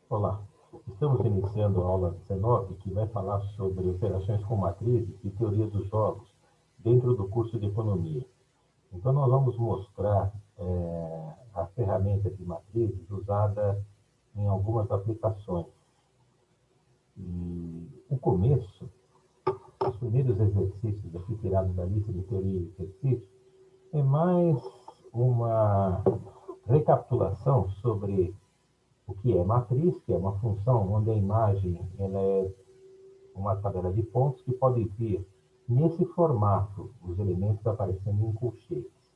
Olá, estamos iniciando a aula 19, que vai falar sobre operações com matrizes e teoria dos jogos dentro do curso de Economia. Então, nós vamos mostrar a ferramenta de matrizes usada em algumas aplicações. E o começo, os primeiros exercícios aqui tirados da lista de teoria e exercício, é mais uma recapitulação sobre o que é matriz, que é uma função onde a imagem ela é uma tabela de pontos que pode vir nesse formato, os elementos aparecendo em colchetes.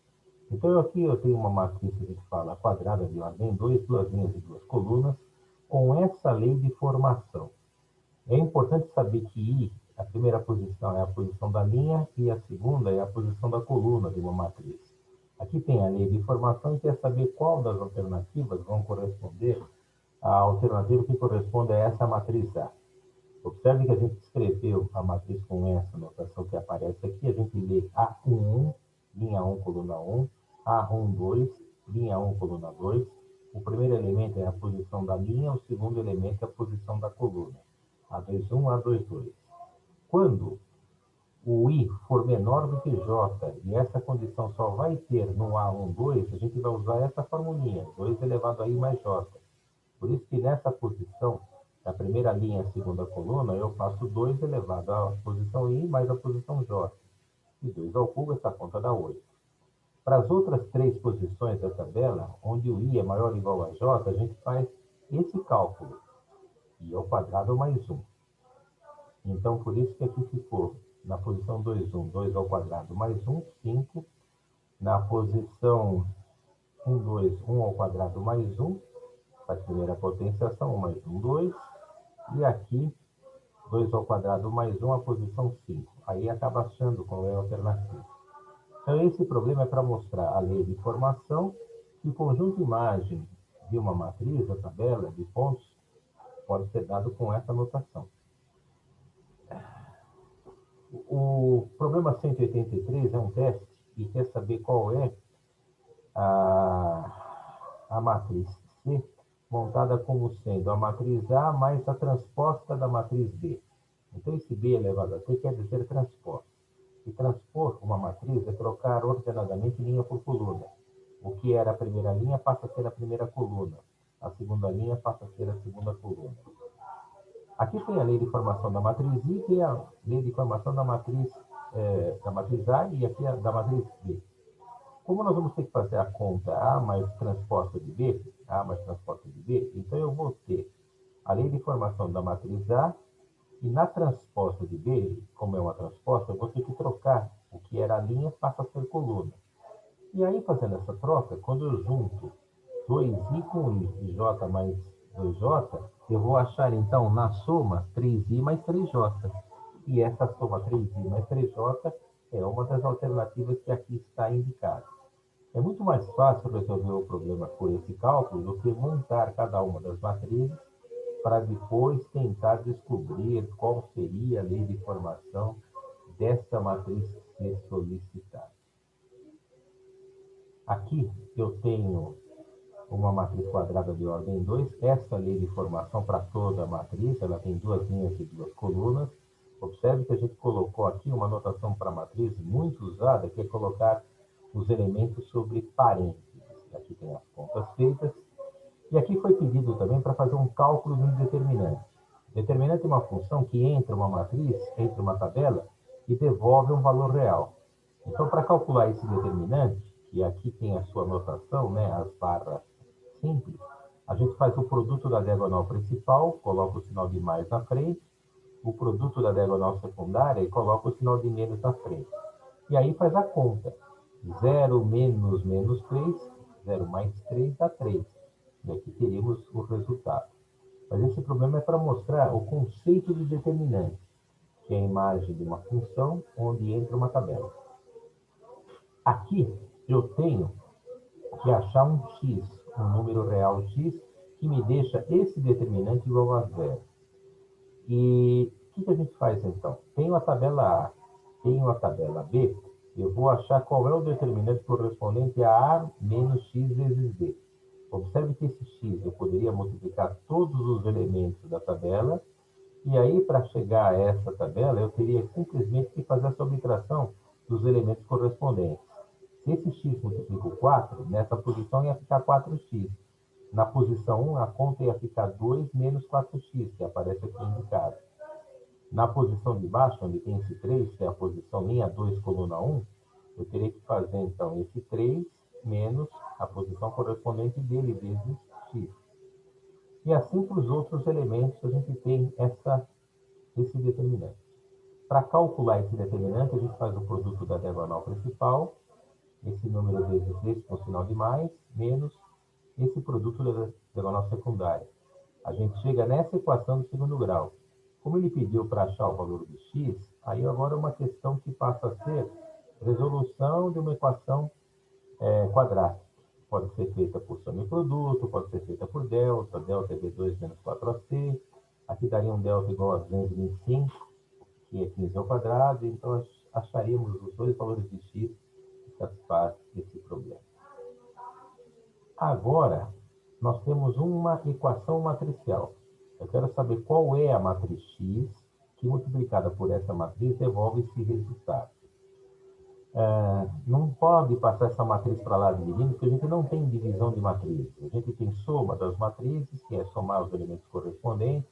Então, aqui eu tenho uma matriz que a gente fala quadrada de ordem 2, duas linhas e duas colunas, com essa lei de formação. É importante saber que I, a primeira posição é a posição da linha e a segunda é a posição da coluna de uma matriz. Aqui tem a lei de formação e quer saber qual das alternativas vão corresponder à alternativa que corresponde a essa matriz A. Observe que a gente escreveu a matriz com essa notação que aparece aqui. A gente lê A11, linha 1, coluna 1, A12, linha 1, coluna 2. O primeiro elemento é a posição da linha, o segundo elemento é a posição da coluna. A21, A22. Quando o I for menor do que J, e essa condição só vai ter no A12, a gente vai usar essa formulinha, 2 elevado a I mais J. Por isso que nessa posição, na primeira linha, segunda coluna, eu faço 2 elevado à posição I mais a posição J. E 2 ao cubo, essa conta dá 8. Para as outras três posições da tabela, onde o I é maior ou igual a J, a gente faz esse cálculo. I ao quadrado mais 1. Então, por isso que aqui ficou na posição 2, 1, 2 ao quadrado mais 1, 5. Na posição 1, 2, 1 ao quadrado mais 1, a primeira potenciação, 1 mais 1, 2. E aqui, 2 ao quadrado mais 1, a posição 5. Aí acaba achando qual é a alternativa. Então, esse problema é para mostrar a lei de formação que o conjunto de imagem de uma matriz, a tabela de pontos, pode ser dado com essa notação. O problema 183 é um teste e quer saber qual é a matriz C, montada como sendo a matriz A mais a transposta da matriz B. Então, esse B elevado a C quer dizer transposta. E transpor uma matriz é trocar ordenadamente linha por coluna. O que era a primeira linha passa a ser a primeira coluna. A segunda linha passa a ser a segunda coluna. Aqui tem a lei de formação da matriz I, tem a lei de formação da matriz A e aqui a da matriz B. Como nós vamos ter que fazer a conta A mais transposta de B, A mais transposta de B, então eu vou ter a lei de formação da matriz A e na transposta de B, como é uma transposta, eu vou ter que trocar o que era a linha, passa a ser coluna. E aí, fazendo essa troca, quando eu junto 2i com i e j mais 2j, eu vou achar, então, na soma, 3i mais 3j. E essa soma 3i mais 3j é uma das alternativas que aqui está indicada. É muito mais fácil resolver o problema por esse cálculo do que montar cada uma das matrizes para depois tentar descobrir qual seria a lei de formação dessa matriz C solicitada. Aqui eu tenho uma matriz quadrada de ordem 2, essa lei de formação para toda a matriz, ela tem duas linhas e duas colunas. Observe que a gente colocou aqui uma notação para matriz muito usada, que é colocar os elementos sobre parênteses. Aqui tem as contas feitas. E aqui foi pedido também para fazer um cálculo de um determinante. Determinante é uma função que entra uma matriz, entra uma tabela, e devolve um valor real. Então, para calcular esse determinante, que aqui tem a sua notação, né, as barras simples, a gente faz o produto da diagonal principal, coloca o sinal de mais na frente, o produto da diagonal secundária e coloca o sinal de menos na frente. E aí faz a conta. 0 menos menos 3, 0 mais 3 dá 3. E aqui teríamos o resultado. Mas esse problema é para mostrar o conceito de determinante, que é a imagem de uma função onde entra uma tabela. Aqui eu tenho que achar um x, um número real x, que me deixa esse determinante igual a zero. E o que a gente faz então? Tenho a tabela A, tenho a tabela B, eu vou achar qual é o determinante correspondente a A menos x vezes B. Observe que esse x eu poderia multiplicar todos os elementos da tabela, e aí, para chegar a essa tabela, eu teria simplesmente que fazer a subtração dos elementos correspondentes. Se esse x multiplica o 4, nessa posição ia ficar 4x. Na posição 1, a conta ia ficar 2 menos 4x, que aparece aqui indicado. Na posição de baixo, onde tem esse 3, que é a posição linha 2, coluna 1, eu teria que fazer, então, esse 3 menos a posição correspondente dele, vezes x. E assim para os outros elementos, a gente tem esse determinante. Para calcular esse determinante, a gente faz o produto da diagonal principal, esse número vezes esse com sinal de mais, menos esse produto da diagonal secundária. A gente chega nessa equação do segundo grau. Como ele pediu para achar o valor do x, aí agora é uma questão que passa a ser resolução de uma equação quadrática. Pode ser feita por soma e produto, pode ser feita por delta. Delta é b2 menos 4ac. Aqui daria um delta igual a 225, que é 15 ao quadrado. Então, acharíamos os dois valores de x que satisfazem esse problema. Agora, nós temos uma equação matricial. Eu quero saber qual é a matriz x que, multiplicada por essa matriz, devolve esse resultado. Não pode passar essa matriz para lá dividindo, porque a gente não tem divisão de matrizes. A gente tem soma das matrizes, que é somar os elementos correspondentes.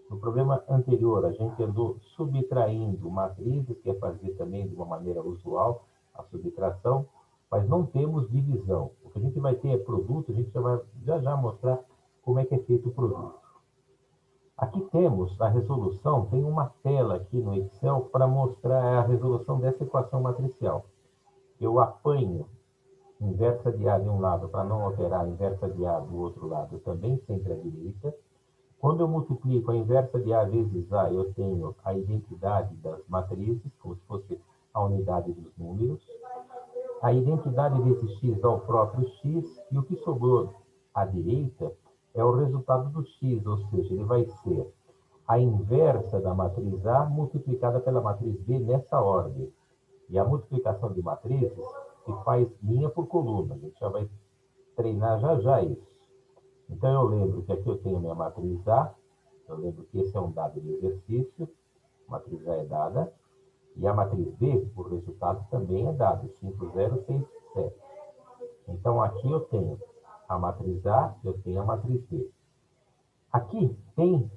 No problema anterior, a gente andou subtraindo matrizes, que é fazer também de uma maneira usual a subtração, mas não temos divisão. O que a gente vai ter é produto, a gente já vai já mostrar como é que é feito o produto. Aqui temos a resolução, tem uma tela aqui no Excel para mostrar a resolução dessa equação matricial. Eu apanho inversa de A de um lado para não alterar a inversa de A do outro lado também, sempre à direita. Quando eu multiplico a inversa de A vezes A, eu tenho a identidade das matrizes, como se fosse a unidade dos números. A identidade vezes x dá o próprio x, e o que sobrou à direita é o resultado do x, ou seja, ele vai ser a inversa da matriz A multiplicada pela matriz B nessa ordem. E a multiplicação de matrizes se faz linha por coluna. A gente já vai treinar já isso. Então, eu lembro que aqui eu tenho minha matriz A, eu lembro que esse é um dado de exercício, a matriz A é dada, e a matriz B, o resultado também é dado, 5067. Então, aqui eu tenho a matriz A, eu tenho a matriz B. Aqui tem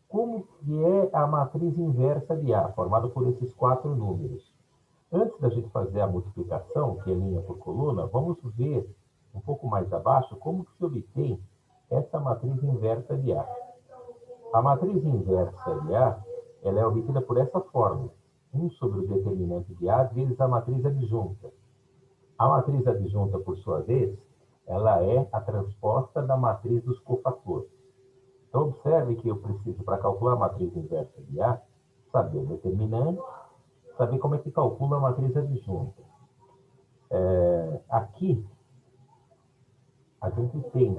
como que é a matriz inversa de A, formada por esses 4 números. Antes da gente fazer a multiplicação, que é linha por coluna, vamos ver um pouco mais abaixo como que se obtém essa matriz inversa de A. A matriz inversa de A, ela é obtida por essa fórmula. 1 sobre o determinante de A vezes a matriz adjunta. A matriz adjunta, por sua vez, ela é a transposta da matriz dos cofatores. Então, observe que eu preciso, para calcular a matriz inversa de A, saber o determinante, saber como é que calcula a matriz adjunta. Aqui, a gente tem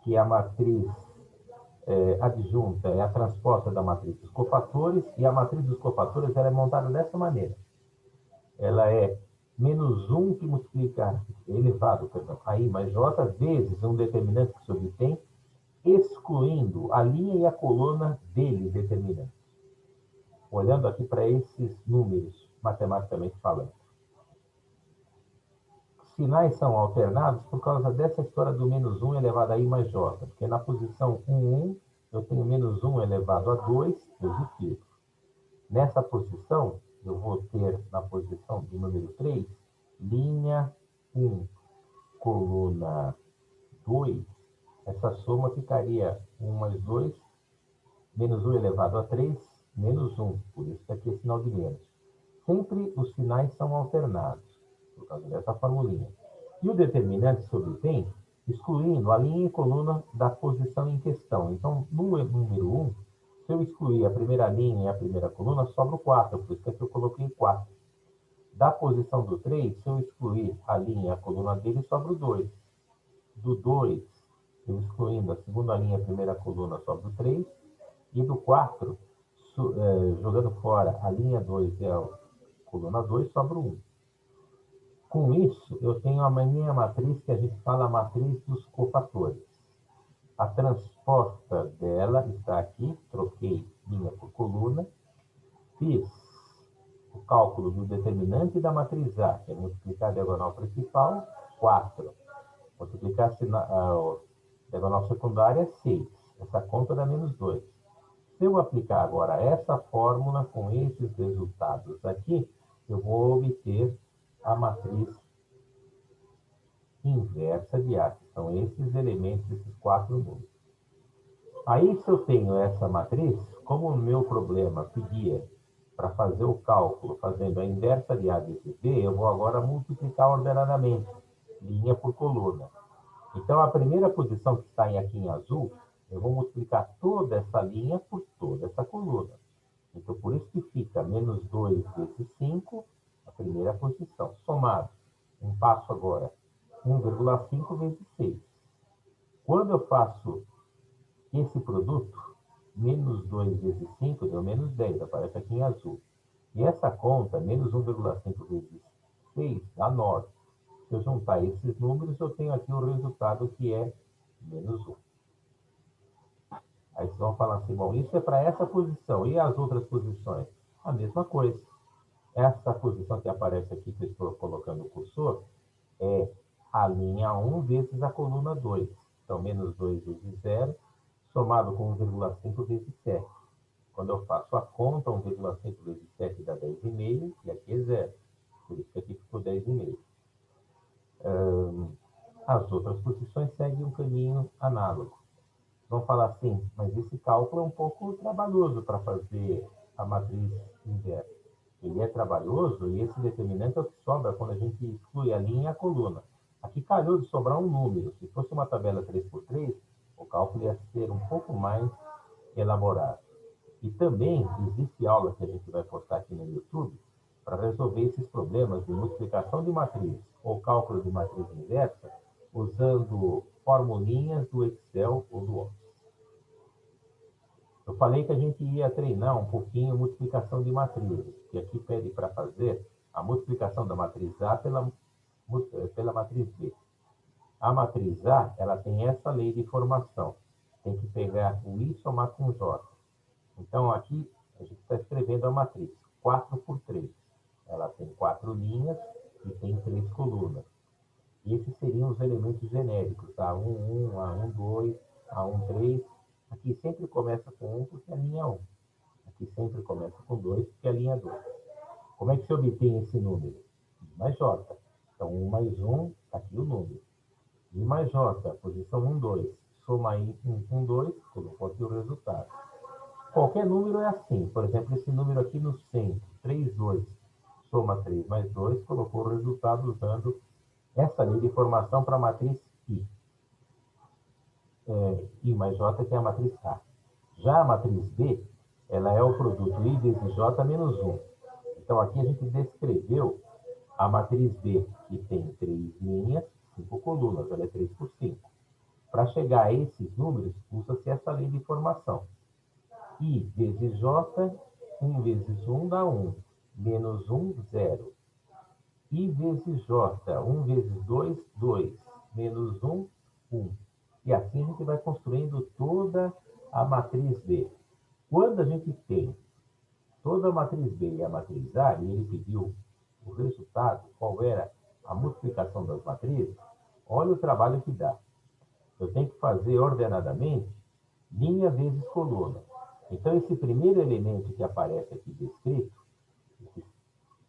que a matriz adjunta é a transposta da matriz dos cofatores, e a matriz dos cofatores ela é montada dessa maneira. Ela é menos 1 que multiplica, elevado, perdão, a I mais J, vezes um determinante que se obtém, excluindo a linha e a coluna dele, determinante. Olhando aqui para esses números, matematicamente falando. Sinais são alternados por causa dessa história do menos 1 elevado a I mais J, porque na posição 1, eu tenho menos 1 elevado a 2, positivo. Nessa posição, eu vou ter, na posição do número 3, linha 1, coluna 2, essa soma ficaria 1 mais 2, menos 1 elevado a 3, menos 1, por isso que aqui é sinal de menos. Sempre os sinais são alternados, por causa dessa formulinha. E o determinante se obtém excluindo a linha e coluna da posição em questão. Então, no número 1, se eu excluir a primeira linha e a primeira coluna, sobra o 4, por isso que aqui eu coloquei 4. Da posição do 3, se eu excluir a linha e a coluna dele, sobra o 2. Do 2, eu excluindo a segunda linha e a primeira coluna, sobra o 3. E do 4, jogando fora a linha 2 e a coluna 2, sobra o 1. Com isso, eu tenho a minha matriz, que a gente fala a matriz dos cofatores. A transposta dela está aqui, troquei linha por coluna, fiz o cálculo do determinante da matriz A, que é multiplicar a diagonal principal, 4. Multiplicar a diagonal secundária, 6. Essa conta dá menos 2. Se eu aplicar agora essa fórmula com esses resultados aqui, eu vou obter a matriz inversa de A, que são esses elementos, esses 4 números. Aí, se eu tenho essa matriz, como o meu problema pedia para fazer o cálculo fazendo a inversa de A vezes B, eu vou agora multiplicar ordenadamente, linha por coluna. Então, a primeira posição que está aqui em azul, eu vou multiplicar toda essa linha por toda essa coluna. Então, por isso que fica menos 2 vezes 5, a primeira posição, somado. Um passo agora, 1,5 vezes 6. Quando eu faço esse produto, menos 2 vezes 5 deu menos 10, aparece aqui em azul. E essa conta, menos 1,5 vezes 6, dá 9. Se eu juntar esses números, eu tenho aqui o resultado que é menos 1. Aí vocês vão falar assim, bom, isso é para essa posição. E as outras posições? A mesma coisa. Essa posição que aparece aqui, que eu estou colocando o cursor, é a linha 1 vezes a coluna 2. Então, menos 2 vezes 0, somado com 1,5 vezes 7. Quando eu faço a conta, 1,5 vezes 7 dá 10,5, e aqui é 0. Por isso que aqui ficou 10,5. As outras posições seguem um caminho análogo. Vão falar assim, mas esse cálculo é um pouco trabalhoso para fazer a matriz inversa. Ele é trabalhoso e esse determinante é o que sobra quando a gente exclui a linha e a coluna. Aqui calhou de sobrar um número. Se fosse uma tabela 3x3, o cálculo ia ser um pouco mais elaborado. E também existe aula que a gente vai postar aqui no YouTube para resolver esses problemas de multiplicação de matriz ou cálculo de matriz inversa usando formulinhas do Excel ou do Office. Eu falei que a gente ia treinar um pouquinho a multiplicação de matrizes, que aqui pede para fazer a multiplicação da matriz A pela matriz B. A matriz A, ela tem essa lei de formação. Tem que pegar o I somar com J. Então, aqui, a gente está escrevendo a matriz 4 por 3. Ela tem 4 linhas e tem 3 colunas. E esses seriam os elementos genéricos, A1, 1, A1, 2, A1, 3. Aqui sempre começa com 1 porque é a linha 1. Aqui sempre começa com 2 porque é a linha 2. Como é que se obtém esse número? I mais J. Então, 1 mais 1, está aqui o número. I mais J, posição 1, 2. Soma I 1 com 2, colocou aqui o resultado. Qualquer número é assim. Por exemplo, esse número aqui no centro, 3, 2. Soma 3 mais 2, colocou o resultado usando essa lei de formação para a matriz I. I mais J, que é a matriz A. Já a matriz B, ela é o produto I vezes J menos 1. Então, aqui a gente descreveu a matriz B, que tem 3 linhas, 5 colunas, ela é 3 por 5. Para chegar a esses números, usa-se essa lei de formação. I vezes J, 1 vezes 1 dá 1, menos 1, 0. I vezes J, 1 vezes 2, 2, menos 1, 1. E assim a gente vai construindo toda a matriz B. Quando a gente tem toda a matriz B e a matriz A, e ele pediu o resultado, qual era a multiplicação das matrizes, olha o trabalho que dá. Eu tenho que fazer ordenadamente linha vezes coluna. Então, esse primeiro elemento que aparece aqui descrito, esses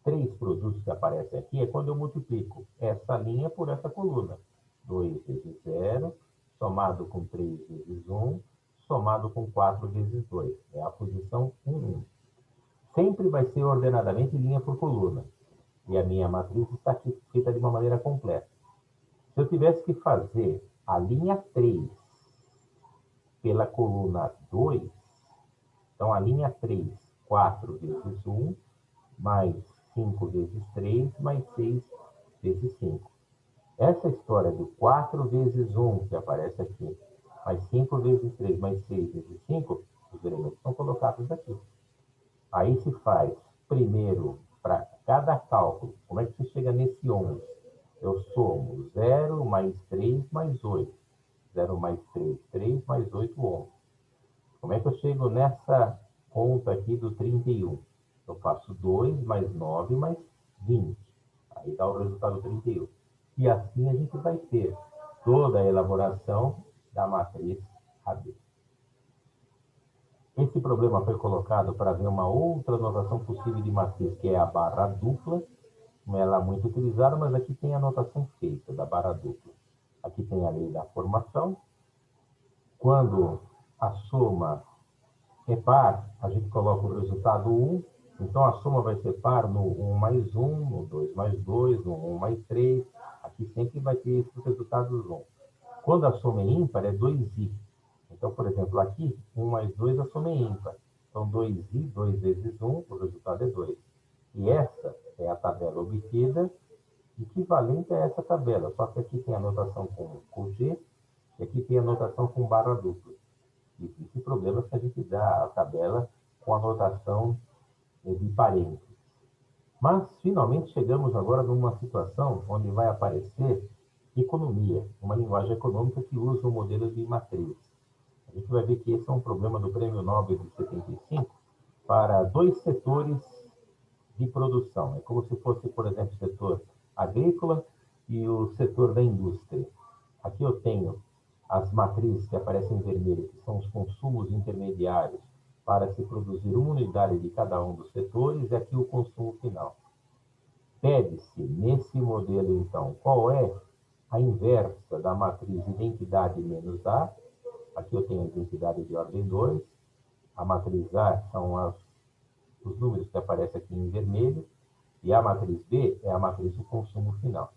3 produtos que aparecem aqui, é quando eu multiplico essa linha por essa coluna. 2 vezes 0, somado com 3 vezes 1, somado com 4 vezes 2. É a posição 1, 1. Sempre vai ser ordenadamente linha por coluna. E a minha matriz está aqui feita de uma maneira completa. Se eu tivesse que fazer a linha 3 pela coluna 2, então a linha 3, 4 vezes 1, mais 5 vezes 3, mais 6 vezes 5. Essa história do 4 vezes 1, que aparece aqui, mais 5 vezes 3, mais 6 vezes 5, os elementos são colocados aqui. Aí se faz, primeiro, para cada cálculo, como é que se chega nesse 11? Eu somo 0 mais 3 mais 8. 0 mais 3, 3 mais 8, 11. Como é que eu chego nessa conta aqui do 31? Eu faço 2 mais 9 mais 20. Aí dá o resultado 31. E assim a gente vai ter toda a elaboração da matriz AB. Esse problema foi colocado para ver uma outra notação possível de matriz, que é a barra dupla. Não é lá muito utilizada, mas aqui tem a notação feita da barra dupla. Aqui tem a lei da formação. Quando a soma é par, a gente coloca o resultado 1. Então, a soma vai ser par no 1 mais 1, no 2 mais 2, no 1 mais 3. Aqui sempre vai ter esses resultados 1. Quando a soma é ímpar, é 2i. Então, por exemplo, aqui, 1 mais 2, a soma é ímpar. Então, 2i, 2 vezes 1, o resultado é 2. E essa é a tabela obtida, equivalente a essa tabela. Só que aqui tem a notação com G, e aqui tem a notação com barra dupla. Existe problema se a gente dá a tabela com a notação de parênteses. Mas, finalmente, chegamos agora numa situação onde vai aparecer economia, uma linguagem econômica que usa o modelo de matriz. A gente vai ver que esse é um problema do Prêmio Nobel de 75 para dois setores de produção. É como se fosse, por exemplo, o setor agrícola e o setor da indústria. Aqui eu tenho as matrizes que aparecem em vermelho, que são os consumos intermediários para se produzir uma unidade de cada um dos setores, e aqui o consumo final. Pede-se, nesse modelo, então, qual é a inversa da matriz identidade menos A. Aqui eu tenho a identidade de ordem 2. A matriz A são os números que aparecem aqui em vermelho, e a matriz B é a matriz do consumo final.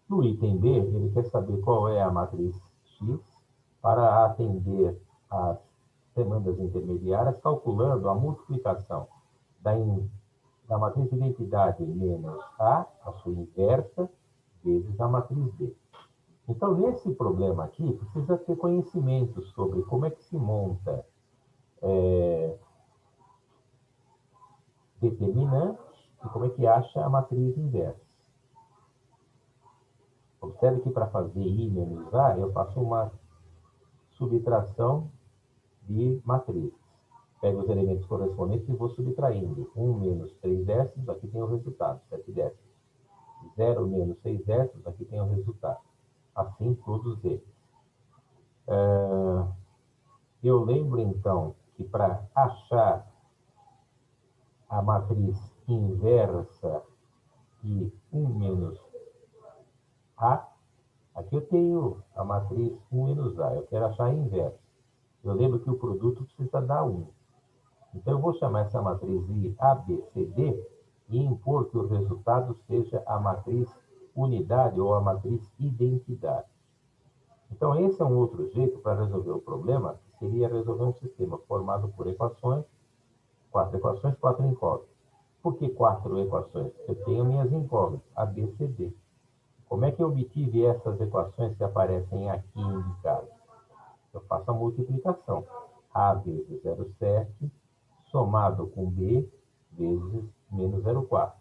No item B, ele quer saber qual é a matriz X para atender às demandas intermediárias, calculando a multiplicação da matriz de identidade menos A, a sua inversa, vezes a matriz B. Então, nesse problema aqui, precisa ter conhecimento sobre como é que se monta determinante e como é que acha a matriz inversa. Observe que para fazer I menos A, eu faço uma subtração de matrizes. Pego os elementos correspondentes e vou subtraindo. 1 menos 3 décimos, aqui tem o resultado, 7 décimos. 0 menos 6 décimos, aqui tem o resultado. Assim, todos eles. Eu lembro, então, que para achar a matriz inversa de 1 menos A, aqui eu tenho a matriz 1 menos A, eu quero achar a inversa. Eu lembro que o produto precisa dar 1. Então, eu vou chamar essa matriz de ABCD e impor que o resultado seja a matriz unidade ou a matriz identidade. Então, esse é um outro jeito para resolver o problema, que seria resolver um sistema formado por equações, 4 equações, 4 incógnitas. Por que 4 equações? Porque eu tenho minhas incógnitas, A, B, C, D. Como é que eu obtive essas equações que aparecem aqui indicadas? Eu faço a multiplicação. A vezes 0,7 somado com B vezes menos 0,4.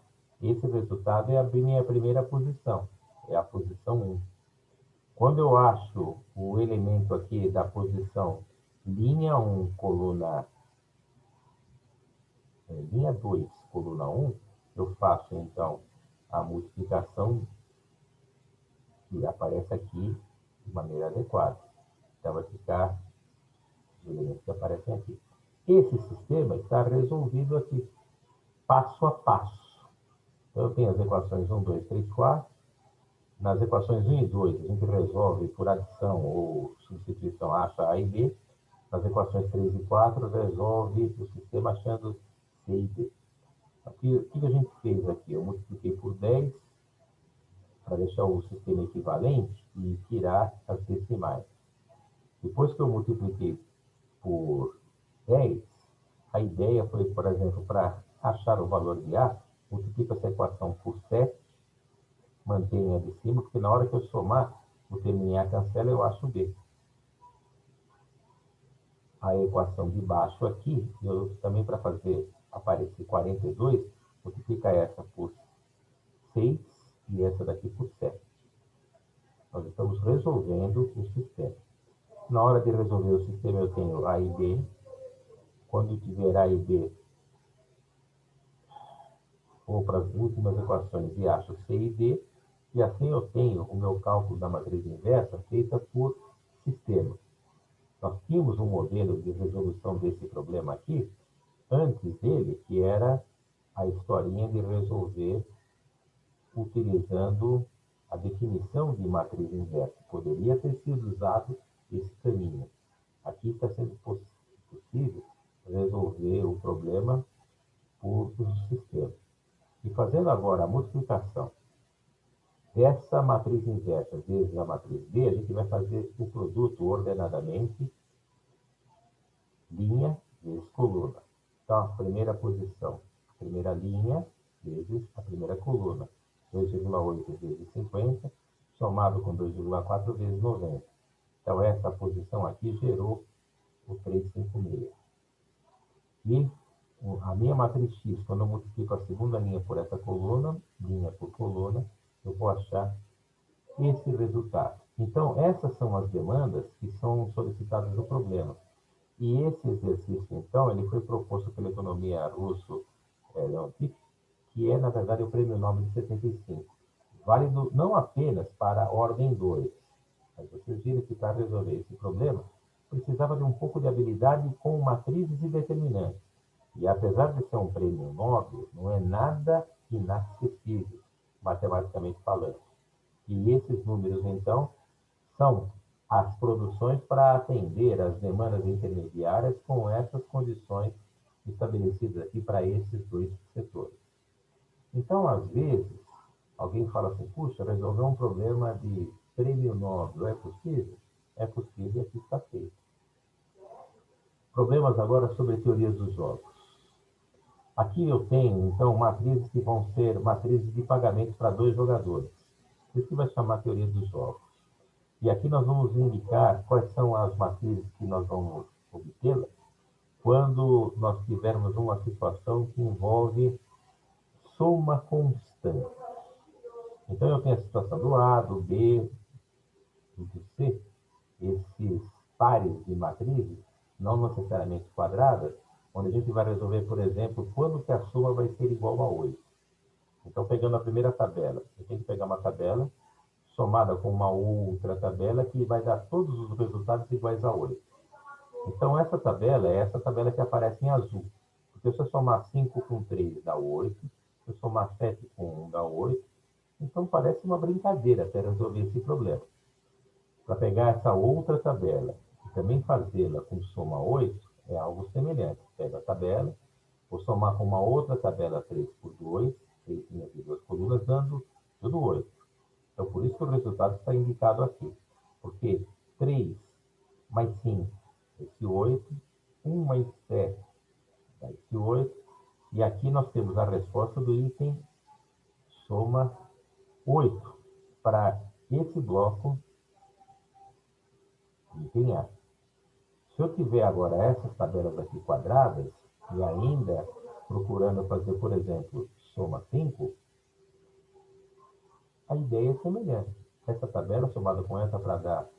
Esse resultado é a minha primeira posição, é a posição 1. Quando eu acho o elemento aqui da posição linha 1, coluna linha 2, coluna 1, eu faço, então, a multiplicação que aparece aqui de maneira adequada. Então, vai ficar os elementos que aparecem aqui. Esse sistema está resolvido aqui, passo a passo. Então, eu tenho as equações 1, 2, 3, 4. Nas equações 1 e 2, a gente resolve por adição ou substituição, acha A e B. Nas equações 3 e 4, resolve o sistema achando C e D. Aqui, o que a gente fez aqui? Eu multipliquei por 10 para deixar o sistema equivalente e tirar as decimais. Depois que eu multipliquei por 10, a ideia foi, por exemplo, para achar o valor de A, multiplico essa equação por 7, mantenho a de cima, porque na hora que eu somar, o termo em A cancela, eu acho B. A equação de baixo aqui, eu também para fazer aparecer 42, multiplica essa por 6 e essa daqui por 7. Nós estamos resolvendo o sistema. Na hora de resolver o sistema, eu tenho A e B. Quando eu tiver A e B, vou para as últimas equações e acho C e D. E assim eu tenho o meu cálculo da matriz inversa feita por sistema. Nós tínhamos um modelo de resolução desse problema aqui, antes dele, que era a historinha de resolver utilizando a definição de matriz inversa. Poderia ter sido usado esse caminho. Aqui está sendo possível resolver o problema por uso do sistema. E fazendo agora a multiplicação dessa matriz inversa vezes a matriz B, a gente vai fazer o produto ordenadamente linha vezes coluna. Então, a primeira posição, a primeira linha vezes a primeira coluna. 2,8 vezes 50, somado com 2,4 vezes 90. Então, essa posição aqui gerou o 356. E a minha matriz X, quando eu multiplico a segunda linha por essa coluna, linha por coluna, eu vou achar esse resultado. Então, essas são as demandas que são solicitadas no problema. E esse exercício, então, ele foi proposto pela economia russo Leontief, que é, na verdade, o Prêmio Nobel de 75. Válido não apenas para a ordem 2, mas vocês viram que para resolver esse problema, precisava de um pouco de habilidade com matrizes e determinantes. E apesar de ser um prêmio Nobel, não é nada inacessível, matematicamente falando. E esses números, então, são as produções para atender às demandas intermediárias com essas condições estabelecidas aqui para esses dois setores. Então, às vezes, alguém fala assim, puxa, resolver um problema de prêmio Nobel é possível? É possível e aqui está feito. Problemas agora sobre teorias dos jogos. Aqui eu tenho, então, matrizes que vão ser matrizes de pagamento para 2 jogadores. Isso que vai chamar teoria dos jogos. E aqui nós vamos indicar quais são as matrizes que nós vamos obtê-las quando nós tivermos uma situação que envolve soma constante. Então, eu tenho a situação do A, do B, do C, esses pares de matrizes, não necessariamente quadradas, onde a gente vai resolver, por exemplo, quando que a soma vai ser igual a 8. Então, pegando a primeira tabela, eu tenho que pegar uma tabela somada com uma outra tabela que vai dar todos os resultados iguais a 8. Então, essa tabela é essa tabela que aparece em azul. Porque se eu somar 5 com 3 dá 8, se eu somar 7 com 1 dá 8. Então, parece uma brincadeira até resolver esse problema. Para pegar essa outra tabela e também fazê-la com soma 8, é algo semelhante. Pega a tabela, vou somar com uma outra tabela 3 por 2, 3 linhas e 2 colunas, dando tudo 8. Então, por isso que o resultado está indicado aqui. Porque 3 mais 5, esse 8, 1 mais 7, dá esse 8. E aqui nós temos a resposta do item soma 8 para esse bloco item A. Se eu tiver agora essas tabelas aqui quadradas, e ainda procurando fazer, por exemplo, soma 5, a ideia é semelhante. Essa tabela somada com essa para dar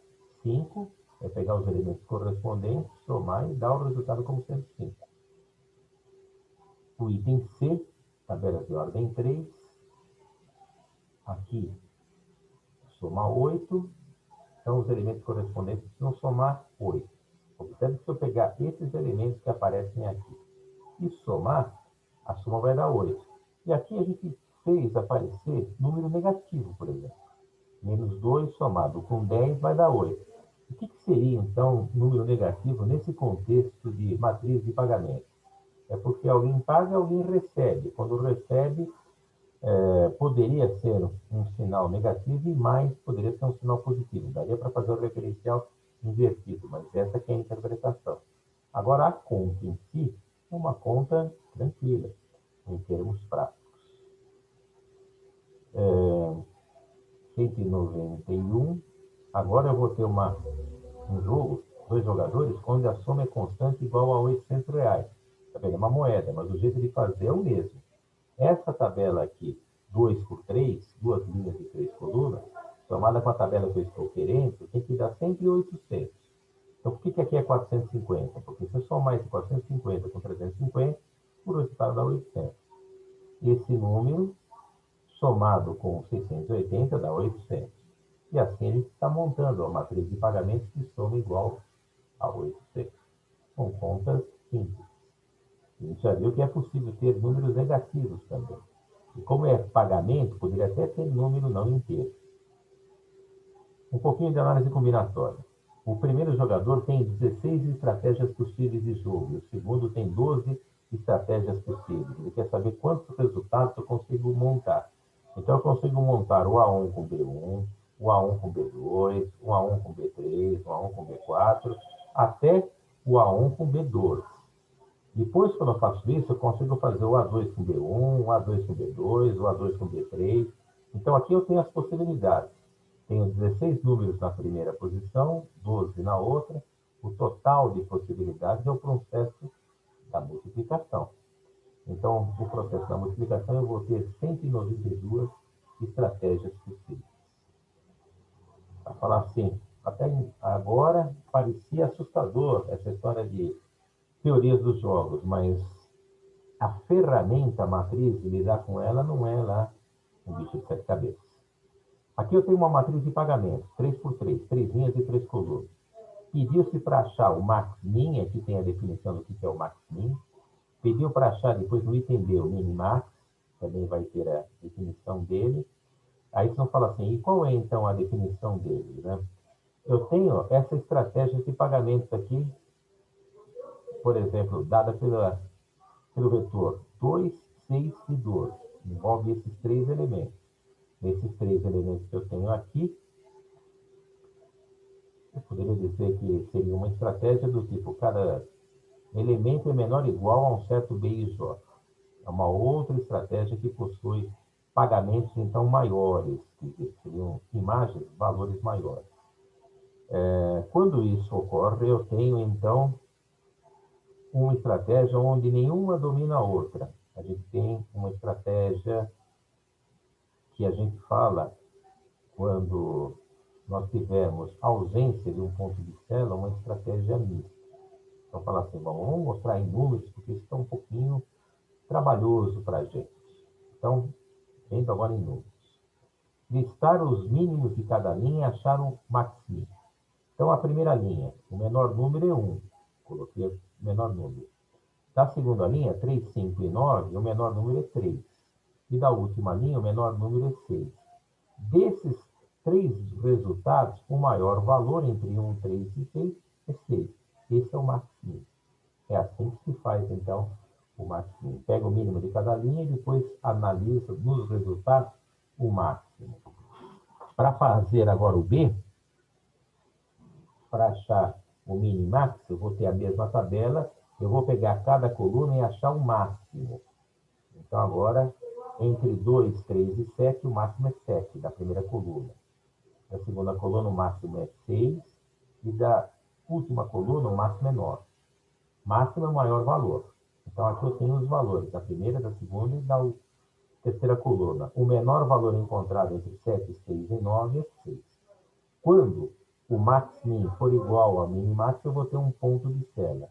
5, é pegar os elementos correspondentes, somar e dar o resultado como sendo 5. O item C, tabela de ordem 3, aqui soma 8, então os elementos correspondentes precisam somar 8. Observe que se eu pegar esses elementos que aparecem aqui e somar, a soma vai dar 8. E aqui a gente fez aparecer número negativo, por exemplo. Menos 2 somado com 10 vai dar 8. O que seria, então, número negativo nesse contexto de matriz de pagamento? É porque alguém paga, alguém recebe. Quando recebe, poderia ser um sinal negativo e mais poderia ser um sinal positivo. Daria para fazer o referencial invertido, mas essa que é a interpretação. Agora, a conta em si é uma conta tranquila, em termos práticos. 191. Agora eu vou ter um jogo, 2 jogadores, onde a soma é constante igual a R$ 800. Tá vendo? É uma moeda, mas o jeito de fazer é o mesmo. Essa tabela aqui, 2 por 3, 2 linhas e 3 colunas, somada com a tabela que eu estou querendo, tem que dar sempre 800. Então, por que aqui é 450? Porque se eu somar esse 450 com 350, o resultado dá 800. Esse número, somado com 680, dá 800. E assim a gente está montando a matriz de pagamentos que soma igual a 800. Com contas simples. A gente já viu que é possível ter números negativos também. E como é pagamento, poderia até ter número não inteiro. Um pouquinho de análise combinatória. O primeiro jogador tem 16 estratégias possíveis de jogo. O segundo tem 12 estratégias possíveis. Ele quer saber quantos resultados eu consigo montar. Então, eu consigo montar o A1 com B1, o A1 com B2, o A1 com B3, o A1 com B4, até o A1 com B12. Depois, quando eu faço isso, eu consigo fazer o A2 com B1, o A2 com B2, o A2 com B3. Então, aqui eu tenho as possibilidades. Tenho 16 números na primeira posição, 12 na outra. O total de possibilidades é o processo da multiplicação. Então, o processo da multiplicação, eu vou ter 192 estratégias possíveis. Para falar assim, até agora parecia assustador essa história de teorias dos jogos, mas a ferramenta, a matriz de lidar com ela não é lá um bicho de sete cabeças. Aqui eu tenho uma matriz de pagamento, 3x3, 3 linhas e 3 colunas. Pediu-se para achar o max-min, aqui tem a definição do que é o max-min. Pediu para achar depois no item B o min-max, também vai ter a definição dele. Aí você fala assim, e qual é então a definição dele, né? Eu tenho essa estratégia de pagamento aqui, por exemplo, dada pelo vetor 2, 6 e 12. Envolve esses três elementos. Esses três elementos que eu tenho aqui, eu poderia dizer que seria uma estratégia do tipo, cada elemento é menor ou igual a um certo BIJ. É uma outra estratégia que possui pagamentos, então, maiores, que seriam imagens, valores maiores. Quando isso ocorre, eu tenho, então, uma estratégia onde nenhuma domina a outra. A gente tem uma estratégia que a gente fala quando nós tivermos ausência de um ponto de célula, uma estratégia mista. Então, falar assim, vamos mostrar em números, porque isso está um pouquinho trabalhoso para a gente. Então, vendo agora em números. Listar os mínimos de cada linha e achar o maximum. Então, a primeira linha, o menor número é 1. Coloquei o menor número. Da segunda linha, 3, 5 e 9, o menor número é 3. E da última linha, o menor número é 6. Desses três resultados, o maior valor entre 1, 3 e 6 é 6. Esse é o maximum. É assim que se faz, então, o maximum. Pega o mínimo de cada linha e depois analisa nos resultados o máximo. Para fazer agora o B, para achar o minimax, eu vou ter a mesma tabela, eu vou pegar cada coluna e achar o máximo. Então, agora, entre 2, 3 e 7, o máximo é 7 da primeira coluna. Da segunda coluna, o máximo é 6. E da última coluna, o máximo é 9. Máximo é o maior valor. Então, aqui eu tenho os valores da primeira, da segunda e da terceira coluna. O menor valor encontrado entre 7, 6 e 9 é 6. Quando o max-min for igual ao minimax, eu vou ter um ponto de célula.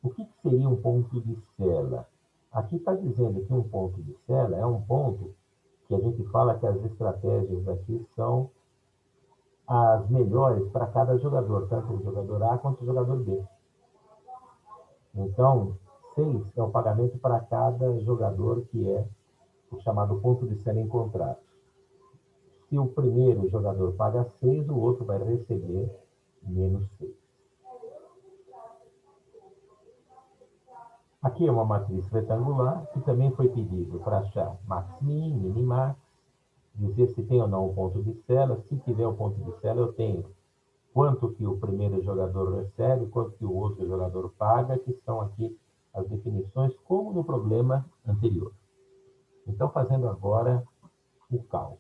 O que seria um ponto de célula? Aqui está dizendo que um ponto de célula é um ponto que a gente fala que as estratégias aqui são as melhores para cada jogador, tanto o jogador A quanto o jogador B. Então, 6 é o pagamento para cada jogador, que é o chamado ponto de célula em contrato. Se o primeiro jogador paga 6, o outro vai receber menos 6. Aqui é uma matriz retangular, que também foi pedido para achar max-min, minimax, dizer se tem ou não um ponto de célula. Se tiver um ponto de célula, eu tenho quanto que o primeiro jogador recebe, quanto que o outro jogador paga, que são aqui as definições, como no problema anterior. Então, fazendo agora o cálculo.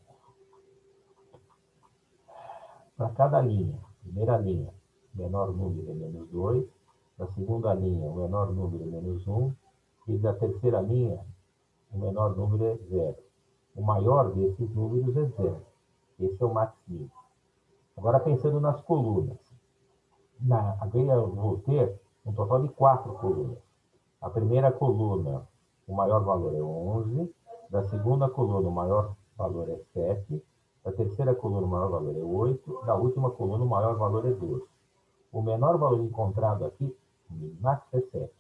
Para cada linha, primeira linha, o menor número é menos 2, da segunda linha, o menor número é menos 1, e da terceira linha, o menor número é 0. O maior desses números é 0. Esse é o max-min. Agora, pensando nas colunas. Aqui eu vou ter um total de 4 colunas. A primeira coluna, o maior valor é 11. Da segunda coluna, o maior valor é 7. Da terceira coluna, o maior valor é 8. Da última coluna, o maior valor é 12. O menor valor encontrado aqui, max, é 7.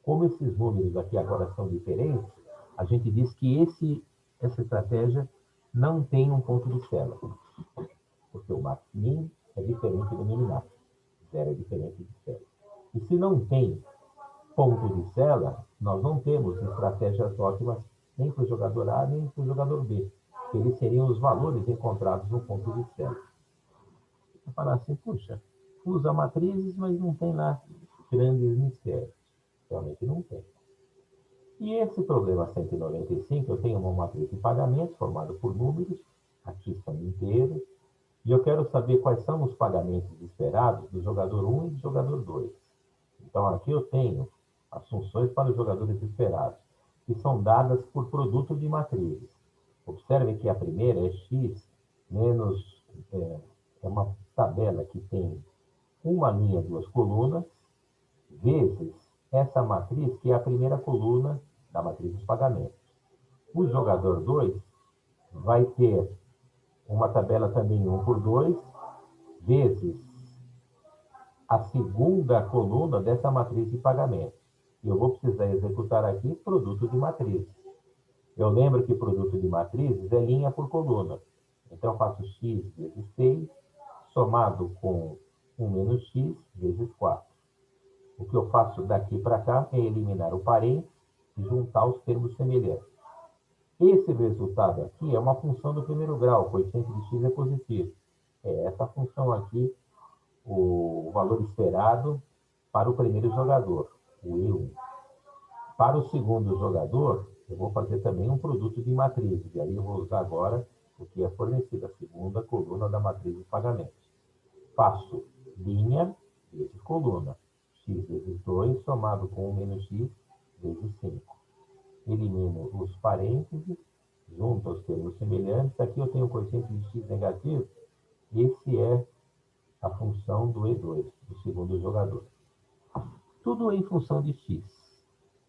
Como esses números aqui agora são diferentes, a gente diz que essa estratégia não tem um ponto de sela, porque o max-min é diferente do min-max. 0 é diferente de 0. E se não tem ponto de sela, nós não temos estratégias ótimas nem para o jogador A, nem para o jogador B, que eles seriam os valores encontrados no ponto de sela. Você falar assim, puxa, usa matrizes, mas não tem lá grandes mistérios. Realmente não tem. E esse problema 195, eu tenho uma matriz de pagamentos formada por números, aqui são inteiros, e eu quero saber quais são os pagamentos esperados do jogador 1 e do jogador 2. Então, aqui eu tenho as funções para os jogadores esperados, que são dadas por produto de matrizes. Observe que a primeira é x menos, é uma tabela que tem uma linha, duas colunas, vezes essa matriz, que é a primeira coluna da matriz dos pagamentos. O jogador 2 vai ter uma tabela também 1 por 2, vezes a segunda coluna dessa matriz de pagamentos. E eu vou precisar executar aqui produto de matrizes. Eu lembro que produto de matrizes é linha por coluna. Então, eu faço x vezes 6, somado com 1 menos x vezes 4. O que eu faço daqui para cá é eliminar o parênteses e juntar os termos semelhantes. Esse resultado aqui é uma função do primeiro grau, o coeficiente de x é positivo. É essa função aqui, o valor esperado para o primeiro jogador, o E1. Para o segundo jogador, eu vou fazer também um produto de matrizes, e aí eu vou usar agora o que é fornecido, a segunda coluna da matriz de pagamentos. Faço linha vezes coluna, x vezes 2, somado com 1 menos x vezes 5. Elimino os parênteses, junto aos termos semelhantes. Aqui eu tenho o coeficiente de x negativo. Esse é a função do E2, do segundo jogador. Tudo em função de x.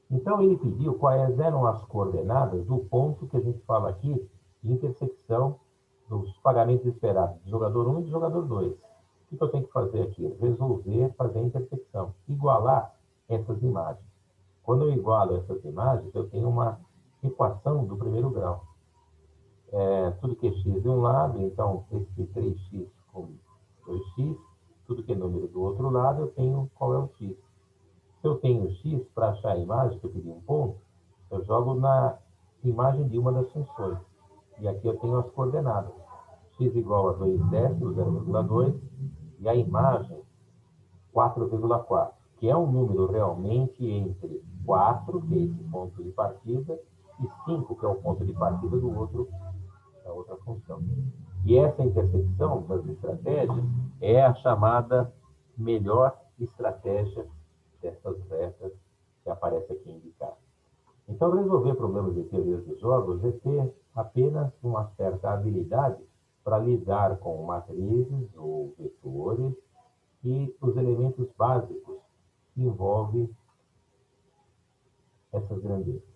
Então, ele pediu quais eram as coordenadas do ponto que a gente fala aqui de intersecção dos pagamentos esperados do jogador 1 e do jogador 2. O que eu tenho que fazer aqui? Resolver, fazer a intersecção, igualar essas imagens. Quando eu igualo essas imagens, eu tenho uma equação do primeiro grau. Tudo que é x de um lado, então esse 3x com 2x, tudo que é número do outro lado, eu tenho qual é o x. Se eu tenho x, para achar a imagem, que eu pedi um ponto, eu jogo na imagem de uma das funções. E aqui eu tenho as coordenadas. X igual a 2 décimos, 0,2, e a imagem 4,4, que é um número realmente entre 4, que é esse ponto de partida, e 5, que é o ponto de partida da outra função. E essa intersecção das estratégias é a chamada melhor estratégia dessas retas que aparece aqui indicada. Então, resolver problemas de teorias dos jogos é ter apenas uma certa habilidade para lidar com matrizes ou vetores e os elementos básicos que envolvem essas grandezas.